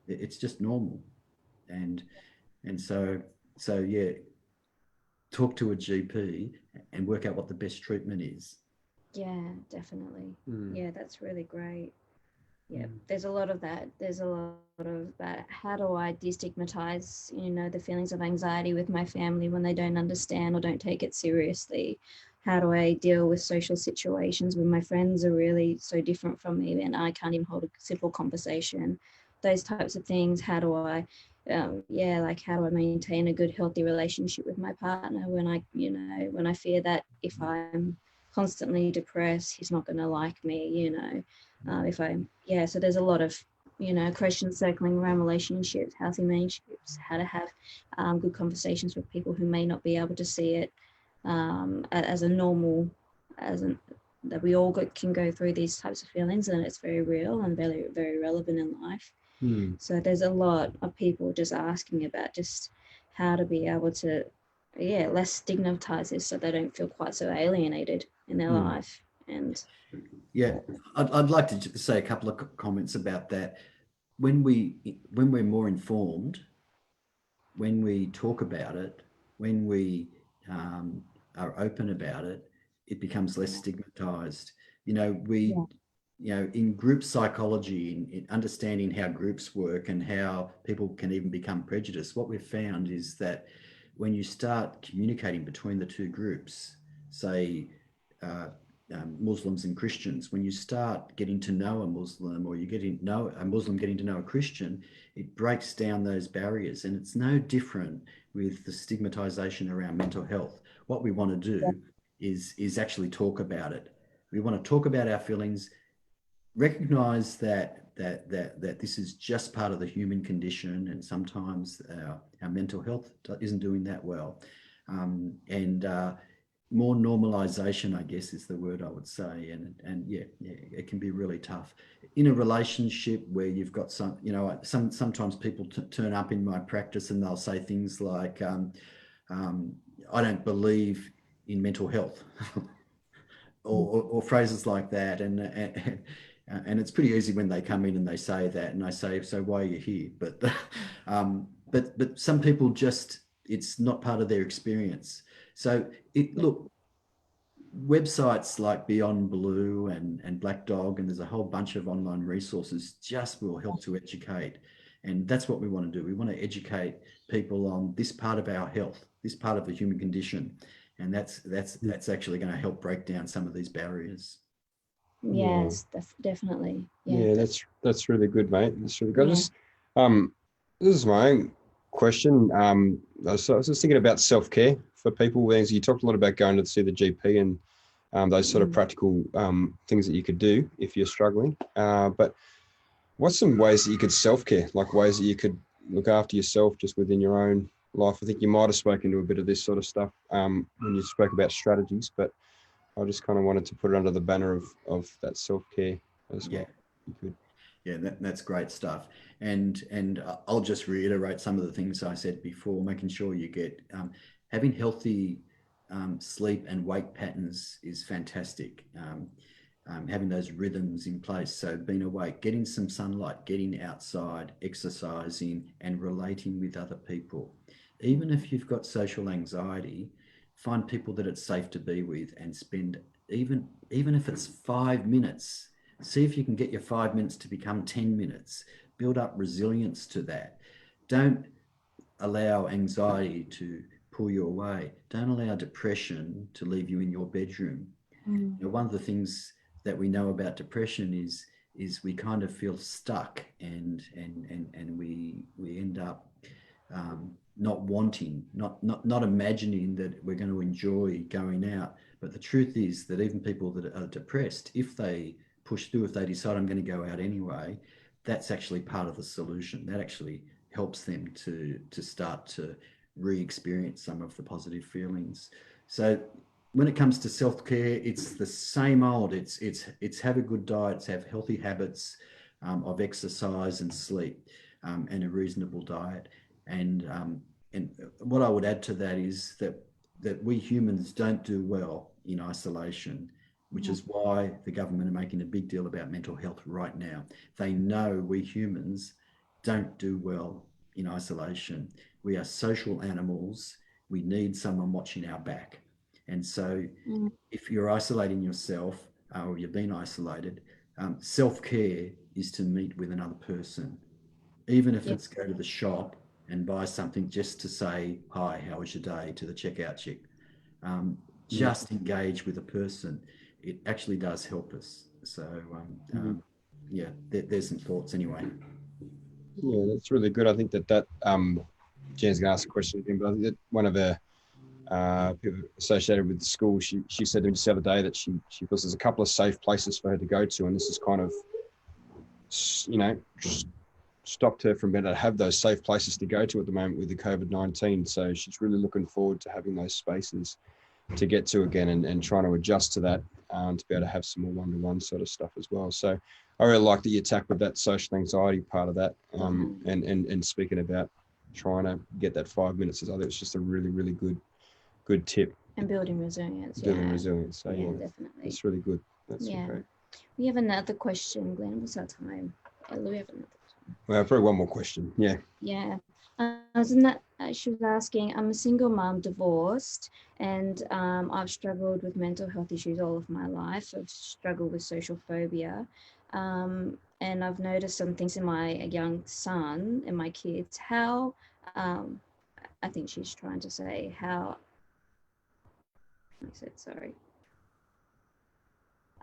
[SPEAKER 3] It's just normal. And so yeah, talk to a GP and work out what the best treatment is.
[SPEAKER 2] Yeah, definitely.
[SPEAKER 1] Mm.
[SPEAKER 2] Yeah, that's really great. Yeah, there's a lot of that. There's a lot of that. How do I destigmatize, the feelings of anxiety with my family when they don't understand or don't take it seriously? How do I deal with social situations when my friends are really so different from me and I can't even hold a simple conversation? Those types of things. How do I, how do I maintain a good, healthy relationship with my partner when I fear that if I'm constantly depressed, he's not going to like me, so there's a lot of, questions circling around relationships, healthy relationships, how to have good conversations with people who may not be able to see it as a normal, that we all can go through these types of feelings, and it's very real and very, very relevant in life.
[SPEAKER 1] Mm.
[SPEAKER 2] So there's a lot of people just asking about just how to be able to, less stigmatize this so they don't feel quite so alienated in their life. And
[SPEAKER 3] yeah, I'd like to say a couple of comments about that. When we're more informed, when we talk about it, when we are open about it, it becomes less stigmatized. In group psychology, in understanding how groups work and how people can even become prejudiced, what we've found is that when you start communicating between the two groups, say uh, Muslims and Christians, when you start getting to know a Muslim, or you getting to know a Muslim getting to know a Christian, it breaks down those barriers. And it's no different with the stigmatization around mental health. What we want to do is actually talk about it. We want to talk about our feelings, recognize that this is just part of the human condition, and sometimes our mental health isn't doing that well, and more normalization, I guess, is the word I would say. And yeah, it can be really tough in a relationship where you've got sometimes people turn up in my practice and they'll say things like, I don't believe in mental health. Or phrases like that, and it's pretty easy when they come in and they say that, and I say, so why are you here? But some people just, it's not part of their experience. So look, websites like Beyond Blue and Black Dog, and there's a whole bunch of online resources, just will help to educate. And that's what we want to do. We want to educate people on this part of our health, this part of the human condition. And that's actually going to help break down some of these barriers.
[SPEAKER 2] yes, definitely.
[SPEAKER 1] Yeah, that's really good, mate. That's really good. Just this is my own question. I was just thinking about self-care for people. As you talked a lot about going to see the GP and those sort of practical things that you could do if you're struggling. But what's some ways that you could self-care, like ways that you could look after yourself just within your own life? I think you might have spoken to a bit of this sort of stuff when you spoke about strategies, but I just kind of wanted to put it under the banner of that self-care as well. You could.
[SPEAKER 3] Yeah, that's great stuff. And I'll just reiterate some of the things I said before, making sure you get, having healthy sleep and wake patterns is fantastic. Having those rhythms in place. So being awake, getting some sunlight, getting outside, exercising, and relating with other people. Even if you've got social anxiety, find people that it's safe to be with and spend, even if it's 5 minutes, see if you can get your 5 minutes to become 10 minutes. Build up resilience to that. Don't allow anxiety to pull you away. Don't allow depression to leave you in your bedroom. One of the things that we know about depression is we kind of feel stuck, and we end up not wanting, not imagining that we're going to enjoy going out. But the truth is that even people that are depressed, if they push through, if they decide I'm going to go out anyway, that's actually part of the solution. That actually helps them to start to re-experience some of the positive feelings. So when it comes to self-care, it's the same old. It's have a good diet, it's have healthy habits of exercise and sleep, and a reasonable diet. And what I would add to that is that we humans don't do well in isolation, which is why the government are making a big deal about mental health right now. They know we humans don't do well in isolation. We are social animals. We need someone watching our back. And so if you're isolating yourself or you've been isolated, self-care is to meet with another person, even if
[SPEAKER 2] Yeah.
[SPEAKER 3] it's go to the shop and buy something just to say, hi, how was your day, to the checkout chick. Just engage with a person. It actually does help us. So, yeah, there's some thoughts anyway.
[SPEAKER 1] Yeah, that's really good. I think that Jen's going to ask a question again, but I think that one of the people associated with the school, she said to me just the other day that she feels there's a couple of safe places for her to go to, and this is kind of, you know, stopped her from being able to have those safe places to go to at the moment with the COVID-19. So she's really looking forward to having those spaces to get to again, and trying to adjust to that, to be able to have some more one-to-one sort of stuff as well. So I really like that you tackled that social anxiety part of that, and speaking about trying to get that 5 minutes. I think it's just a really, really good tip.
[SPEAKER 2] And building resilience.
[SPEAKER 1] Building resilience. So
[SPEAKER 2] yeah, definitely.
[SPEAKER 1] it's really good. That's great.
[SPEAKER 2] We have another question, Glenn. What's our time? We have another question.
[SPEAKER 1] Well, probably one more question. Yeah.
[SPEAKER 2] Yeah. She was asking, I'm a single mom, divorced, and I've struggled with mental health issues all of my life. I've struggled with social phobia. And I've noticed some things in my young son and my kids. How, I think she's trying to say how, I said, sorry.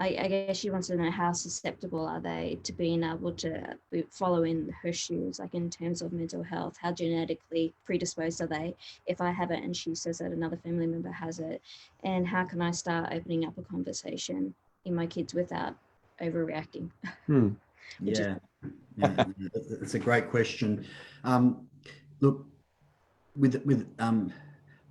[SPEAKER 2] I guess she wants to know how susceptible are they to being able to follow in her shoes, like in terms of mental health, how genetically predisposed are they if I have it and she says that another family member has it, and how can I start opening up a conversation in my kids without overreacting?
[SPEAKER 3] Yeah, it's a great question. Look,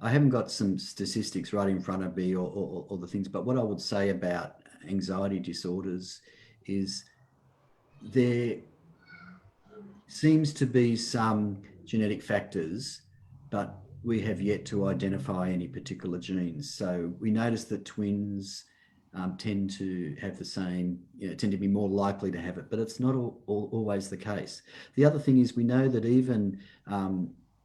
[SPEAKER 3] I haven't got some statistics right in front of me or the things, but what I would say about anxiety disorders is there seems to be some genetic factors, but we have yet to identify any particular genes. So we notice that twins tend to have the same, tend to be more likely to have it, but it's not always the case. The other thing is we know that even,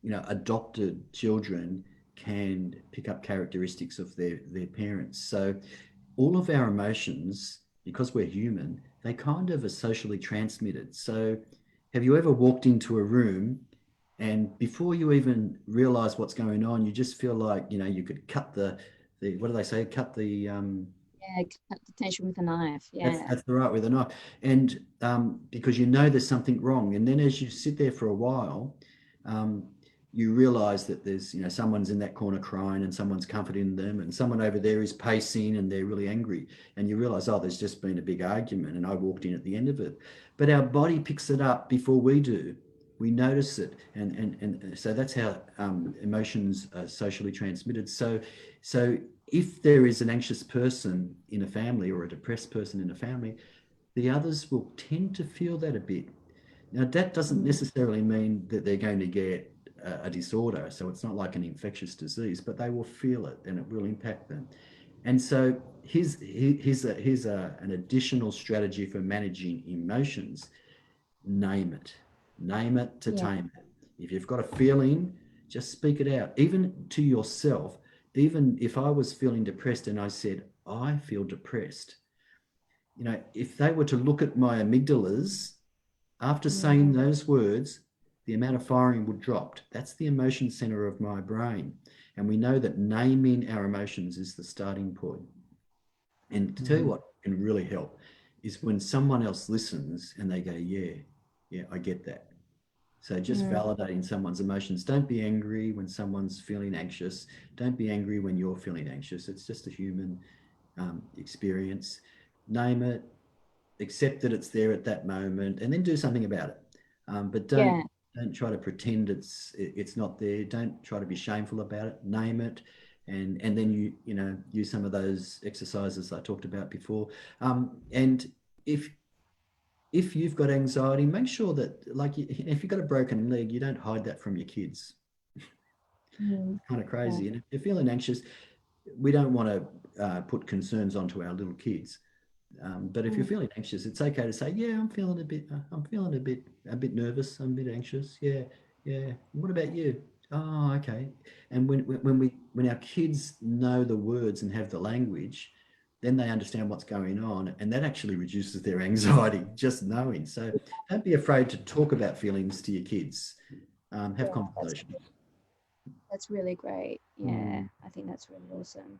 [SPEAKER 3] adopted children can pick up characteristics of their parents. So all of our emotions, because we're human, they kind of are socially transmitted. So have you ever walked into a room and before you even realize what's going on, you just feel like, you could cut the what do they say? Cut the
[SPEAKER 2] cut the tension with a knife.
[SPEAKER 3] That's right, with a knife. And because there's something wrong. And then as you sit there for a while, you realize that there's, someone's in that corner crying and someone's comforting them and someone over there is pacing and they're really angry. And you realize, oh, there's just been a big argument and I walked in at the end of it. But our body picks it up before we do. We notice it. And so that's how emotions are socially transmitted. So if there is an anxious person in a family or a depressed person in a family, the others will tend to feel that a bit. Now, that doesn't necessarily mean that they're going to get a disorder. So it's not like an infectious disease, but they will feel it and it will impact them. And so here's an additional strategy for managing emotions. Name it to tame it. If you've got a feeling, just speak it out, even to yourself. Even if I was feeling depressed and I said, I feel depressed, if they were to look at my amygdalas after saying those words, the amount of firing would drop. That's the emotion center of my brain. And we know that naming our emotions is the starting point. And to tell you what can really help is when someone else listens and they go, yeah, I get that. So just validating someone's emotions. Don't be angry when someone's feeling anxious. Don't be angry when you're feeling anxious. It's just a human experience. Name it, accept that it's there at that moment, and then do something about it. But don't try to pretend it's not there. Don't try to be shameful about it. Name it, and then you use some of those exercises I talked about before. And if you've got anxiety, make sure that, like, if you've got a broken leg, you don't hide that from your kids. Kind of crazy. And if you're feeling anxious, we don't want to put concerns onto our little kids. But if you're feeling anxious, it's okay to say, yeah, I'm feeling a bit nervous. I'm a bit anxious. Yeah, yeah. What about you? Oh, okay. And when our kids know the words and have the language, then they understand what's going on, and that actually reduces their anxiety just knowing. So don't be afraid to talk about feelings to your kids. Have
[SPEAKER 2] Yeah,
[SPEAKER 3] conversations.
[SPEAKER 2] that's really great. Yeah, I think that's really awesome.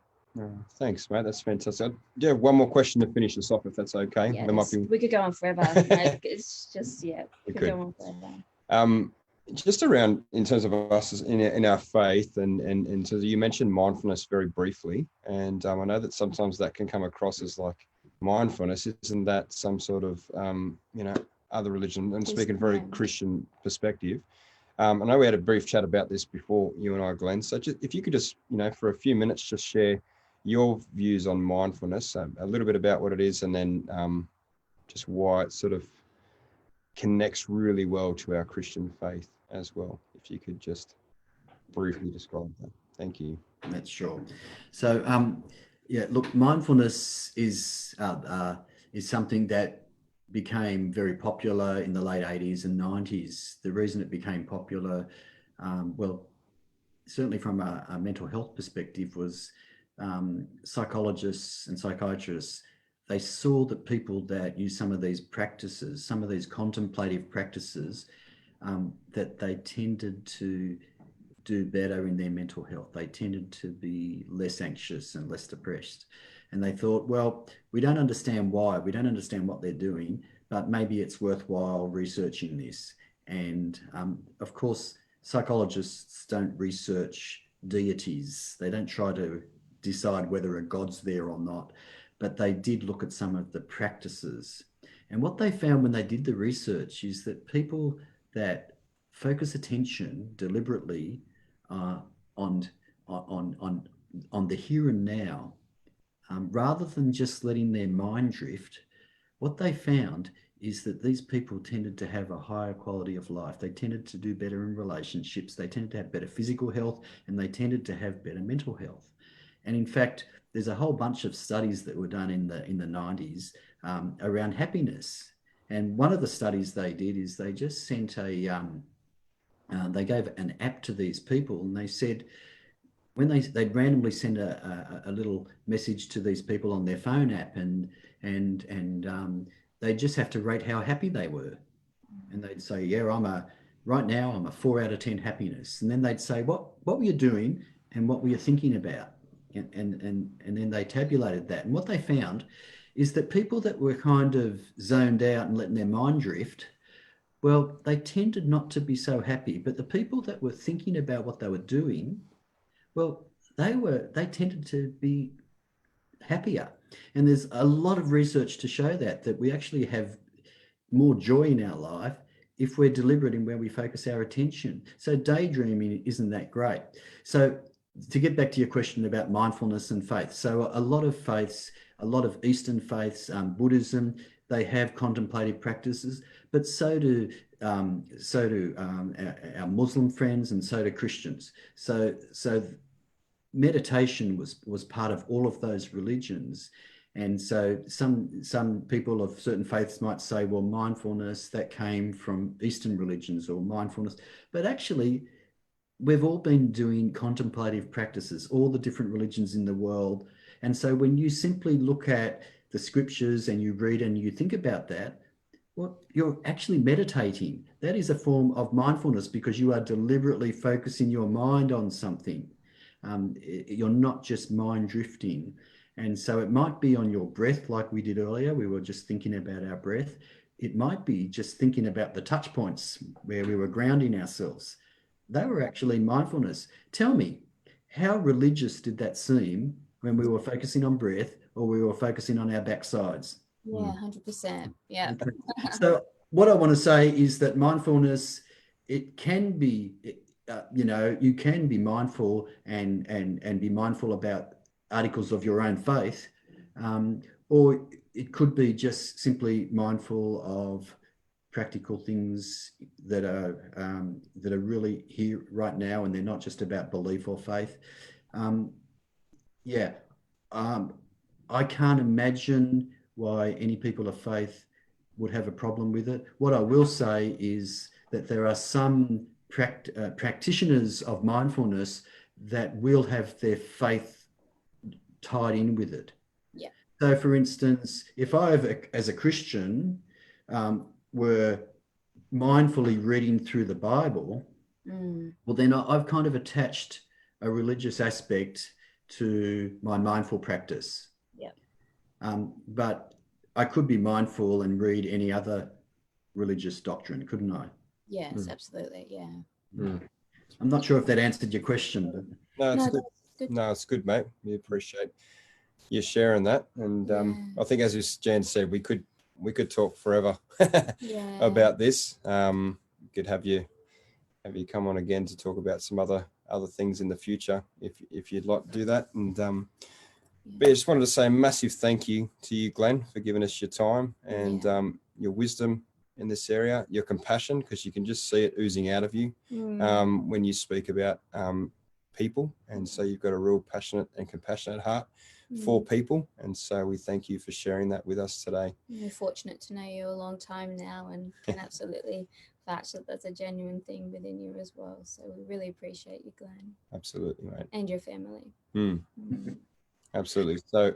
[SPEAKER 1] Thanks, mate. That's fantastic. Yeah, one more question to finish this off, if that's okay.
[SPEAKER 2] Yeah,
[SPEAKER 1] There might be.
[SPEAKER 2] we could go on forever. Like, it's just, yeah,
[SPEAKER 1] We
[SPEAKER 2] we could
[SPEAKER 1] could.
[SPEAKER 2] go on forever.
[SPEAKER 1] Just around in terms of us in our faith, and so you mentioned mindfulness very briefly, and I know that sometimes that can come across as like mindfulness. Isn't that some sort of other religion? And speaking very Christian perspective. I know we had a brief chat about this before, you and I, Glenn. So if you could just, for a few minutes, just share your views on mindfulness, a little bit about what it is, and then just why it sort of connects really well to our Christian faith as well. If you could just briefly describe that. Thank you.
[SPEAKER 3] That's sure. So, yeah, look, mindfulness is something that became very popular in the late 80s and 90s. The reason it became popular, well, certainly from a mental health perspective, was psychologists and psychiatrists. They saw that people that use some of these practices, some of these contemplative practices, that they tended to do better in their mental health. They tended to be less anxious and less depressed. And they thought, well, we don't understand why, we don't understand what they're doing, but maybe it's worthwhile researching this. And of course, psychologists don't research deities. They don't try to decide whether a god's there or not, but they did look at some of the practices. And what they found when they did the research is that people that focus attention deliberately on the here and now, rather than just letting their mind drift, what they found is that these people tended to have a higher quality of life. They tended to do better in relationships. They tended to have better physical health, and they tended to have better mental health. And in fact, there's a whole bunch of studies that were done in the 90s around happiness. And one of the studies they did is they just sent they gave an app to these people, and they said, when they'd randomly send a little message to these people on their phone app, and they just have to rate how happy they were. And they'd say, yeah, right now I'm a 4 out of 10 happiness. And then they'd say, what were you doing and what were you thinking about? And then they tabulated that. And what they found is that people that were kind of zoned out and letting their mind drift, well, they tended not to be so happy. But the people that were thinking about what they were doing, well, they tended to be happier. And there's a lot of research to show that we actually have more joy in our life if we're deliberate in where we focus our attention. So daydreaming isn't that great. So to get back to your question about mindfulness and faith, so a lot of faiths, a lot of Eastern faiths, Buddhism, they have contemplative practices, but so do our Muslim friends, and so do Christians. So meditation was part of all of those religions. And so some people of certain faiths might say, well, mindfulness, that came from Eastern religions, or mindfulness. But actually, we've all been doing contemplative practices, all the different religions in the world. And so when you simply look at the scriptures and you read and you think about that, well, you're actually meditating. That is a form of mindfulness, because you are deliberately focusing your mind on something. You're not just mind drifting. And so it might be on your breath, like we did earlier. We were just thinking about our breath. It might be just thinking about the touch points where we were grounding ourselves. They were actually mindfulness. Tell me, how religious did that seem when we were focusing on breath, or we were focusing on our backsides?
[SPEAKER 2] Yeah, 100%. Yeah.
[SPEAKER 3] Okay. So what I want to say is that mindfulness, it can be, you can be mindful and be mindful about articles of your own faith, or it could be just simply mindful of practical things that are really here right now, and they're not just about belief or faith. I can't imagine why any people of faith would have a problem with it. What I will say is that there are some practitioners of mindfulness that will have their faith tied in with it.
[SPEAKER 2] Yeah.
[SPEAKER 3] So, for instance, if I, as a Christian, were mindfully reading through the Bible, well, then I've kind of attached a religious aspect to my mindful practice.
[SPEAKER 2] Yeah.
[SPEAKER 3] But I could be mindful and read any other religious doctrine, couldn't I?
[SPEAKER 2] Yes, absolutely. Yeah.
[SPEAKER 3] I'm not sure if that answered your question. But...
[SPEAKER 1] No, it's
[SPEAKER 2] No,
[SPEAKER 1] good.
[SPEAKER 2] that's good.
[SPEAKER 1] No, it's good, mate. We appreciate you sharing that. And I think, as Jan said, we could talk forever about this. Could have you come on again to talk about some other things in the future if you'd like to do that. And but I just wanted to say a massive thank you to you, Glenn, for giving us your time and your wisdom in this area, your compassion, because you can just see it oozing out of you when you speak about people. And so you've got a real passionate and compassionate heart for people. And so we thank you for sharing that with us today.
[SPEAKER 2] We're fortunate to know you a long time now and can absolutely vouch that that's a genuine thing within you as well. So we really appreciate you, Glenn.
[SPEAKER 1] Absolutely, mate.
[SPEAKER 2] And your family.
[SPEAKER 1] Absolutely. So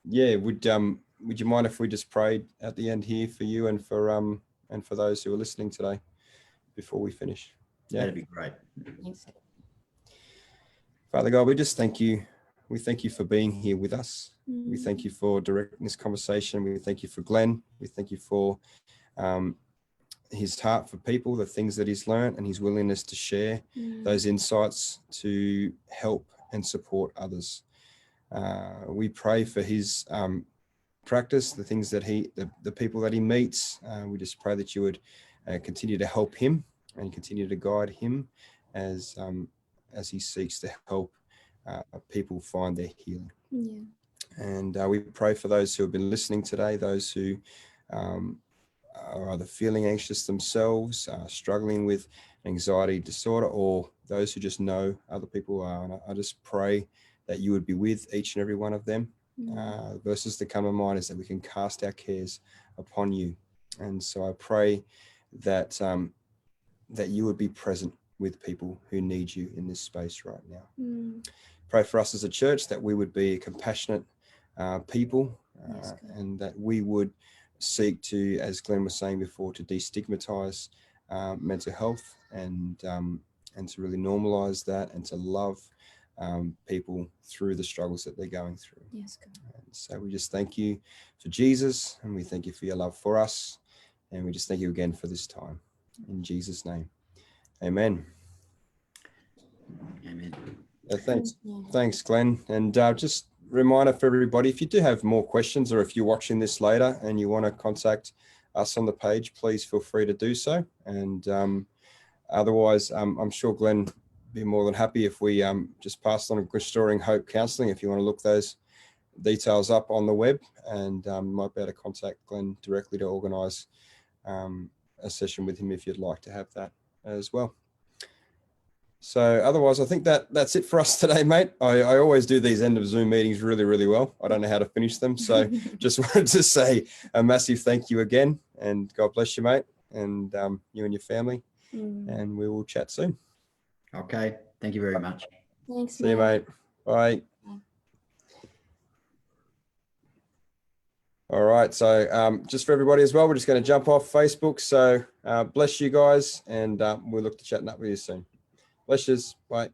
[SPEAKER 1] yeah, would you mind if we just prayed at the end here for you and for those who are listening today before we finish? Yeah,
[SPEAKER 3] that'd be great.
[SPEAKER 2] Thanks.
[SPEAKER 1] Father God, we just thank you. We thank you for being here with us. We thank you for directing this conversation. We thank you for Glenn. We thank you for his heart for people, the things that he's learned, and his willingness to share those insights to help and support others. We pray for his practice, the things that the people that he meets. We just pray that you would continue to help him and continue to guide him as he seeks to help people find their healing.
[SPEAKER 2] Yeah.
[SPEAKER 1] And we pray for those who have been listening today, those who are either feeling anxious themselves, struggling with anxiety disorder, or those who just know other people are. And I just pray that you would be with each and every one of them. Verses that come to mind is that we can cast our cares upon you. And so I pray that that you would be present with people who need you in this space right now. Pray for us as a church that we would be a compassionate people, and that we would seek to, as Glenn was saying before, to destigmatize mental health and to really normalize that and to love people through the struggles that they're going through.
[SPEAKER 2] Yes, God.
[SPEAKER 1] And so we just thank you for Jesus, and we thank you for your love for us, and we just thank you again for this time. In Jesus' name, amen.
[SPEAKER 3] Amen.
[SPEAKER 1] Thanks, Glenn. And just a reminder for everybody, if you do have more questions, or if you're watching this later and you want to contact us on the page, please feel free to do so. And otherwise, I'm sure Glenn would be more than happy if we just passed on Restoring Hope Counselling, if you want to look those details up on the web, and might be able to contact Glenn directly to organise a session with him if you'd like to have that as well. So otherwise, I think that's it for us today, mate. I always do these end of Zoom meetings really, really well. I don't know how to finish them. So just wanted to say a massive thank you again, and God bless you, mate, and you and your family. And we will chat soon.
[SPEAKER 3] Okay. Thank you very much.
[SPEAKER 2] Thanks,
[SPEAKER 1] See you, mate. Bye. All right. So just for everybody as well, we're just going to jump off Facebook. So bless you guys, and we'll look to chatting up with you soon. Bless yous. Bye.